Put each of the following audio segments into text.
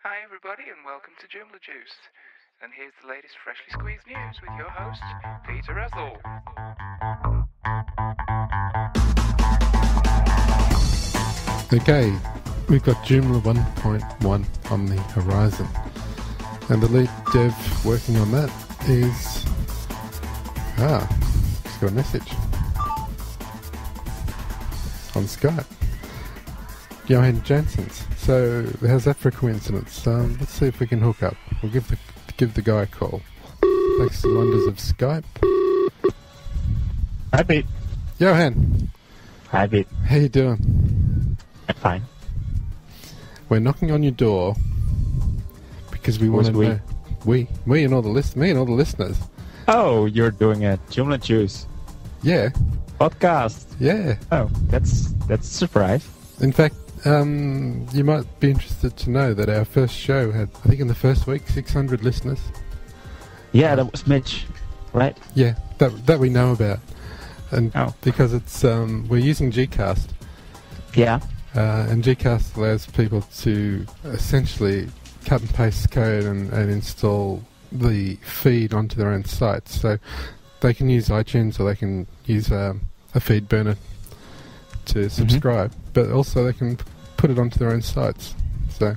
Hi everybody and welcome to Joomla Juice. And here's the latest freshly squeezed news with your host, Peter Ethel. Okay, we've got Joomla 1.1 on the horizon. And the lead dev working on that is... just got a message. On Skype. Johan Janssens. So, how's that for a coincidence? Let's see if we can hook up. We'll give the guy a call. Thanks to the wonders of Skype. Hi, Pete. Johan. Hi, Pete. How you doing? I'm fine. We're knocking on your door because we want to know... Me and all the listeners. Oh, you're doing a Joomla Juice. Yeah. Podcast. Yeah. Oh, that's a surprise. In fact, you might be interested to know that our first show had, I think in the first week, 600 listeners. Yeah, that was Mitch, right? Yeah, that we know about. And because it's we're using Gcast. Yeah. And Gcast allows people to essentially cut and paste code and install the feed onto their own sites. So they can use iTunes or they can use a feed burner to subscribe, but also they can put it onto their own sites. So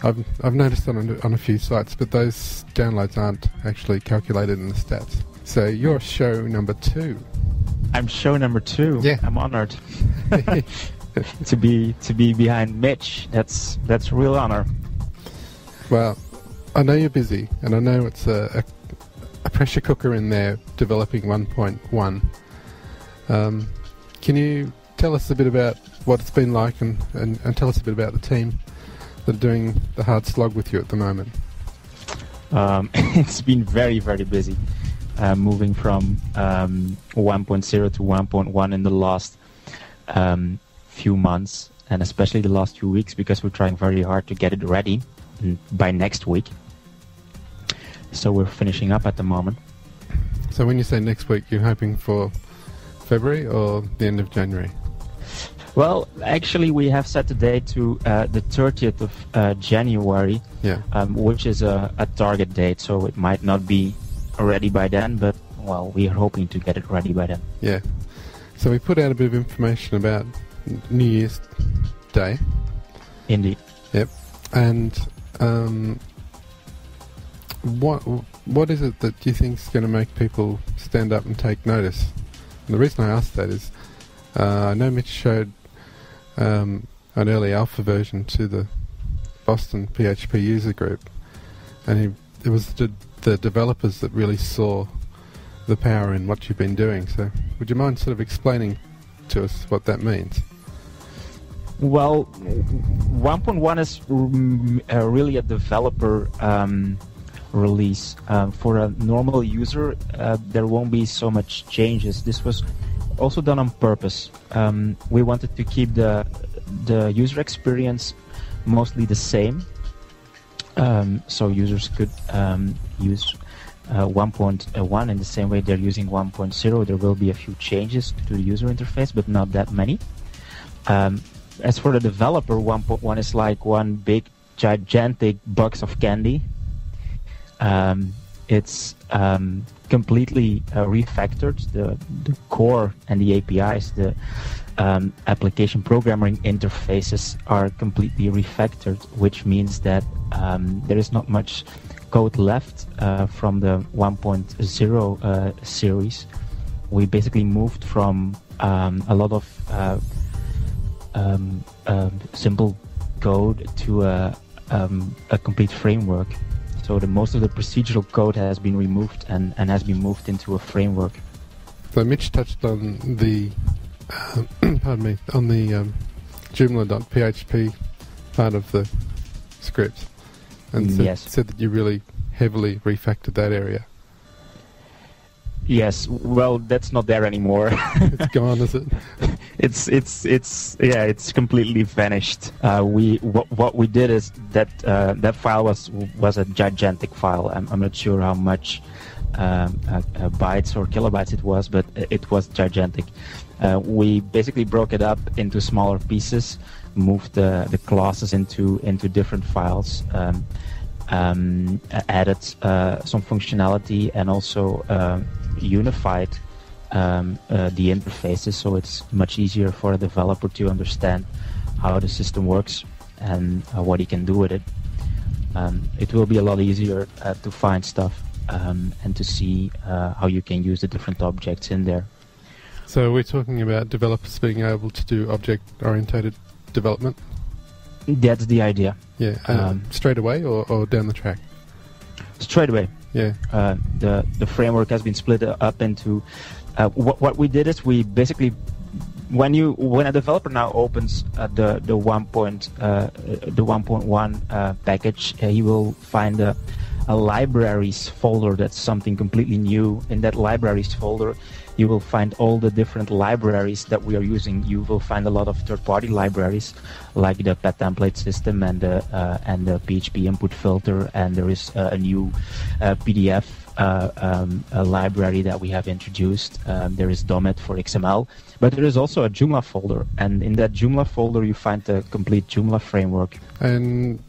I've noticed that on a few sites, but those downloads aren't actually calculated in the stats. So you're show number 2. I'm show number 2. Yeah, I'm honored to be behind Mitch. That's a real honor. Well, I know you're busy, and I know it's a pressure cooker in there developing 1.1. Can you tell us a bit about what it's been like and tell us a bit about the team that are doing the hard slog with you at the moment? It's been very, very busy, moving from 1.0 to 1.1 in the last few months, and especially the last few weeks, because we're trying very hard to get it ready by next week. So we're finishing up at the moment. So when you say next week, you're hoping for February or the end of January? Well, actually, we have set the date to the 30th of January, which is a target date, so it might not be ready by then, but, well, we're hoping to get it ready by then. Yeah. So we put out a bit of information about New Year's Day. Indeed. Yep. And what is it that you think is going to make people stand up and take notice? And the reason I asked that is I know Mitch showed an early alpha version to the Boston PHP user group, and it was the developers that really saw the power in what you've been doing. So would you mind sort of explaining to us what that means? Well, 1.1 is really a developer release. For a normal user, there won't be so much changes. This was also done on purpose. We wanted to keep the user experience mostly the same, so users could use 1.1 in the same way they're using 1.0. There will be a few changes to the user interface, but not that many. As for the developer, 1.1 is like one big, gigantic box of candy. It's completely refactored. The core and the APIs, the application programming interfaces are completely refactored, which means that there is not much code left from the 1.0 series. We basically moved from a lot of simple code to a complete framework. So most of the procedural code has been removed and has been moved into a framework. So Mitch touched on the on the Joomla.php part of the script, and said that you really heavily refactored that area. Yes, well, that's not there anymore. It's gone, is it? It's completely vanished. What we did is that that file was a gigantic file. I'm not sure how much bytes or kilobytes it was, but it was gigantic. We basically broke it up into smaller pieces. moved the classes into different files, added some functionality, and also unified the interfaces, so it's much easier for a developer to understand how the system works and what he can do with it. It will be a lot easier to find stuff and to see how you can use the different objects in there. So we're talking about developers being able to do object-oriented development? That's the idea. Yeah, straight away or down the track? Straight away. Yeah. The framework has been split up into... what we did is we basically... When a developer now opens the 1.1 package, he will find a libraries folder that's something completely new. In that libraries folder, you will find all the different libraries that we are using. You will find a lot of third-party libraries, like the pet template system and the PHP input filter, and there is a new PDF a library that we have introduced. There is Domet for XML, but there is also a Joomla folder, and in that Joomla folder you find the complete Joomla framework. And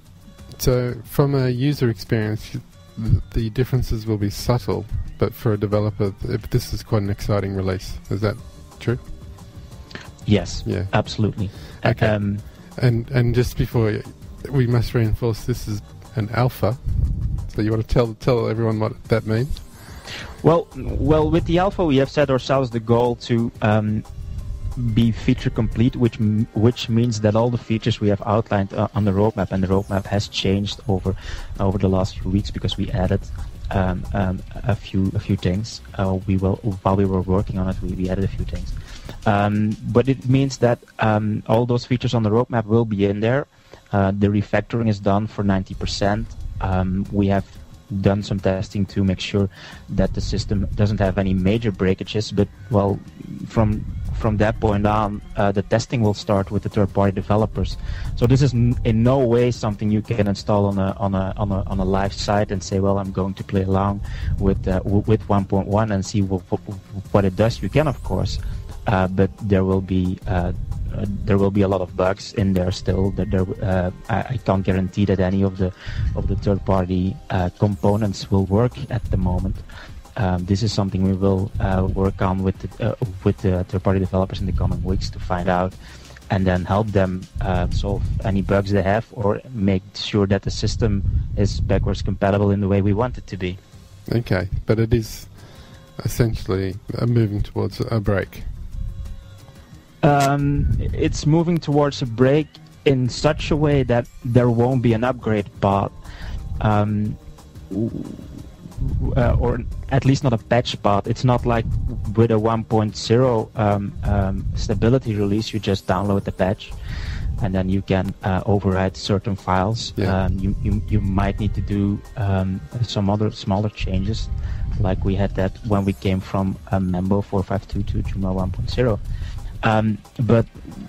so from a user experience, the differences will be subtle, but for a developer, this is quite an exciting release. Is that true? Yes, yeah, absolutely. Okay. And just before, we must reinforce this is an alpha. So you want to tell everyone what that means? Well, with the alpha, we have set ourselves the goal to be feature complete, which means that all the features we have outlined on the roadmap, and the roadmap has changed over the last few weeks because we added a few things. While we were working on it, we added a few things. But it means that all those features on the roadmap will be in there. The refactoring is done for 90%. We have done some testing to make sure that the system doesn't have any major breakages, but from that point on, the testing will start with the third-party developers. So this is in no way something you can install on a live site and say, well, I'm going to play along with 1.1 and see what it does. You can, of course, but there will be a lot of bugs in there still. I can't guarantee that any of the third-party components will work at the moment. This is something we will work on with the third-party developers in the coming weeks to find out, and then help them solve any bugs they have, or make sure that the system is backwards compatible in the way we want it to be. Okay, but it is essentially moving towards a break. It's moving towards a break in such a way that there won't be an upgrade path, or at least not a patch path. It's not like with a 1.0 stability release, you just download the patch and then you can override certain files. Yeah. You might need to do some other smaller changes, like we had that when we came from Mambo 4.5.2 to Joomla 1.0. But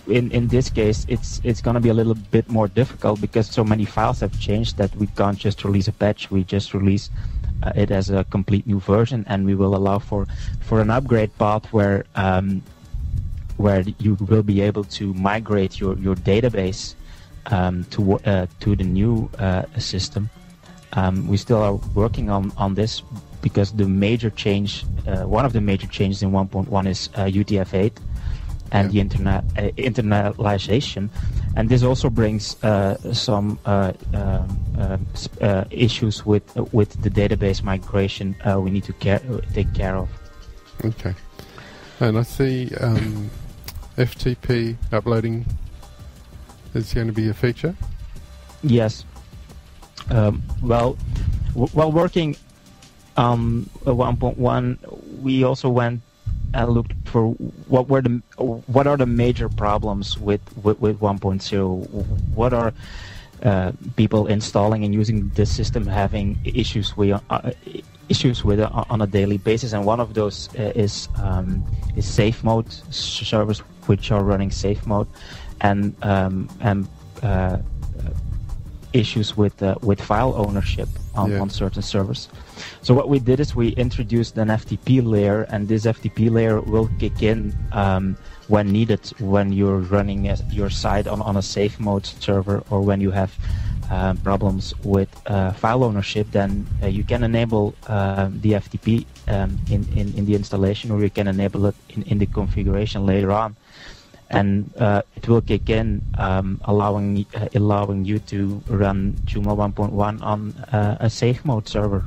in this case, it's going to be a little bit more difficult because so many files have changed that we can't just release a patch. We just release it as a complete new version, and we will allow for an upgrade path where you will be able to migrate your database to the new system. We still are working on this because the major change, one of the major changes in 1.1 is UTF-8. And the internalization, and this also brings some issues with the database migration we need to take care of. Okay, and I see FTP uploading is going to be a feature. Yes. While working on 1.1, we also went and looked for what are the major problems with 1.0. What are people installing and using this system having issues with on a daily basis, and one of those is safe mode, servers which are running safe mode, and issues with file ownership on certain servers. So what we did is we introduced an FTP layer, and this FTP layer will kick in when needed, when you're running your site on a safe mode server, or when you have problems with file ownership. Then you can enable the FTP in the installation, or you can enable it in the configuration later on. And it will kick in, allowing you to run Joomla 1.1 on a safe mode server.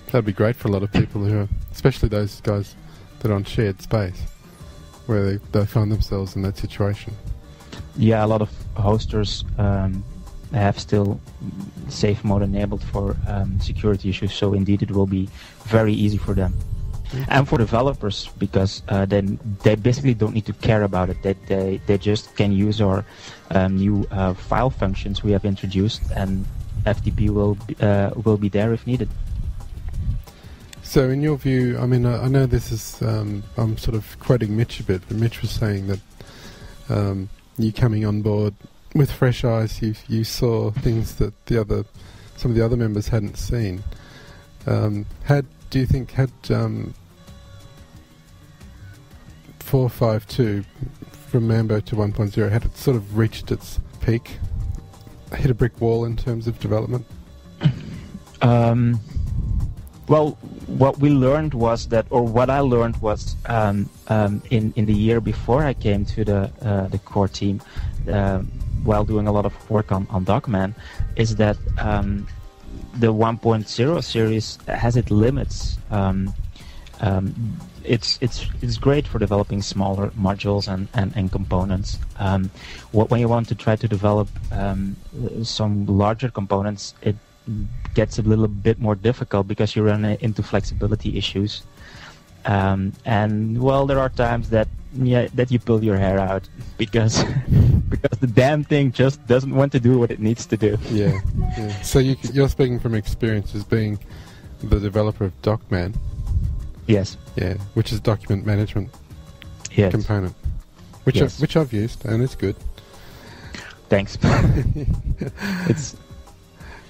That'd be great for a lot of people who are, especially those guys that are on shared space, where they find themselves in that situation. Yeah, a lot of hosters have still safe mode enabled for security issues, so indeed it will be very easy for them. And for developers, because then they basically don't need to care about it. They just can use our new file functions we have introduced, and FTP will be there if needed. So in your view, I mean, I know this is, I'm sort of quoting Mitch a bit, but Mitch was saying that you coming on board with fresh eyes, you saw things that some of the other members hadn't seen. Do you think had 4.5.2 from Mambo to 1.0, had it sort of reached its peak, hit a brick wall in terms of development? Well, what we learned was that, or what I learned was in the year before I came to the core team, while doing a lot of work on Dogman, is that the 1.0 series has its limits. It's great for developing smaller modules and components. When you want to try to develop some larger components, it gets a little bit more difficult because you run into flexibility issues. And well, there are times that you pull your hair out because the damn thing just doesn't want to do what it needs to do. Yeah. So you're speaking from experience as being the developer of Docman. Yes. Yeah, which is document management component, which I've used, and it's good. Thanks.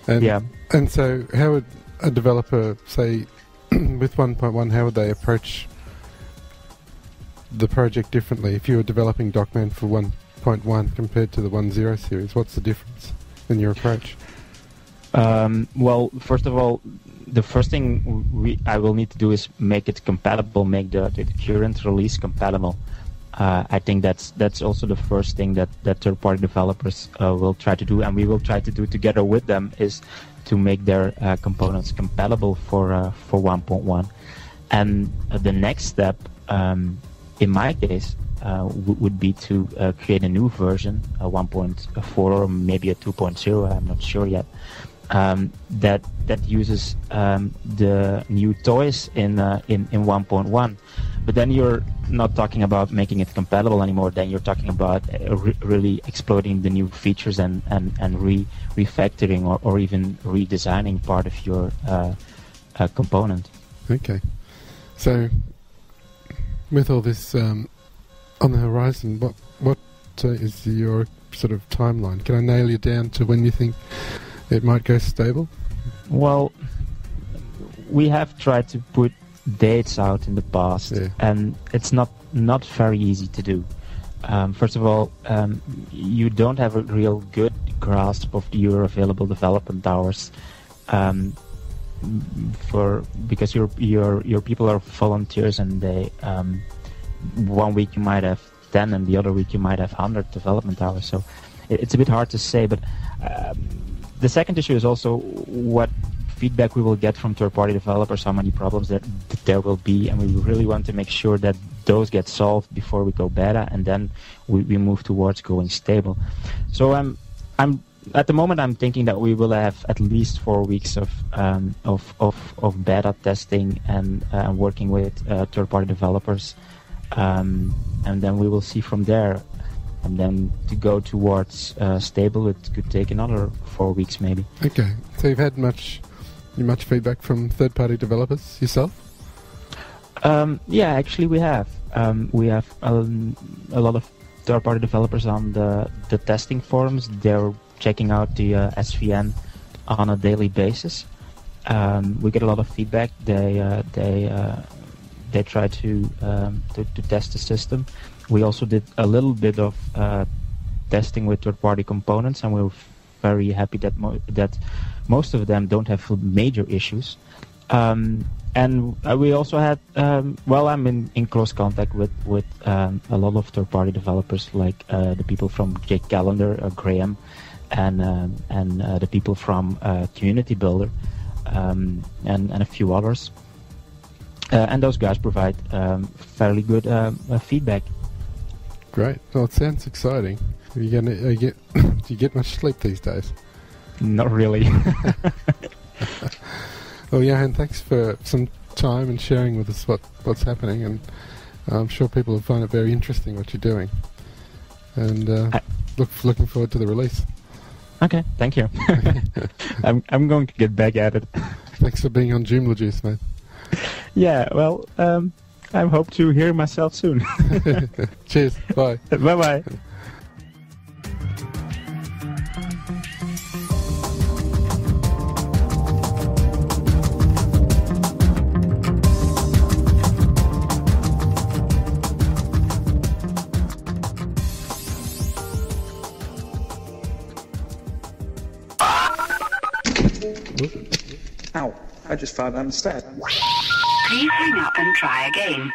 And so how would a developer, say, with 1.1, how would they approach the project differently? If you were developing Docman for 1.1 compared to the 1.0 series, what's the difference in your approach? Well, first of all, the first thing I will need to do is make it compatible, make the current release compatible. I think that's also the first thing that third-party developers will try to do, and we will try to do together with them, is to make their components compatible for 1.1. And the next step, in my case, would be to create a new version, a 1.4 or maybe a 2.0. I'm not sure yet. That uses the new toys in 1.1. But then you're not talking about making it compatible anymore. Then you're talking about really exploiting the new features and refactoring or even redesigning part of your component. Okay. So with all this on the horizon, what is your sort of timeline? Can I nail you down to when you think it might go stable? Well, we have tried to put dates out in the past, and it's not very easy to do. First of all, you don't have a real good grasp of your available development hours, because your people are volunteers, and they 1 week you might have 10, and the other week you might have 100 development hours. So it's a bit hard to say, but the second issue is also what feedback we will get from third-party developers, how many problems that there will be, and we really want to make sure that those get solved before we go beta, and then we move towards going stable. So I'm at the moment I'm thinking that we will have at least 4 weeks of beta testing and working with third-party developers, and then we will see from there. And then to go towards stable, it could take another 4 weeks maybe. Okay, so you've had much feedback from third-party developers yourself? Yeah, actually we have. We have a lot of third-party developers on the testing forums. They're checking out the SVN on a daily basis. We get a lot of feedback. They try to test the system. We also did a little bit of testing with third-party components, and we were very happy that most of them don't have major issues. And we also had, I'm in close contact with a lot of third-party developers, like the people from Jake Calendar, Graham, and the people from Community Builder, and a few others. And those guys provide fairly good feedback. Great. Well, it sounds exciting. Do you get much sleep these days? Not really. Well, Johan, thanks for some time and sharing with us what's happening, and I'm sure people will find it very interesting what you're doing. And looking forward to the release. Okay, thank you. I'm going to get back at it. Thanks for being on Joomla Juice, mate. Yeah, well, I hope to hear myself soon. Cheers. Bye. Bye-bye. Ow, I just found out instead. Please hang up and try again.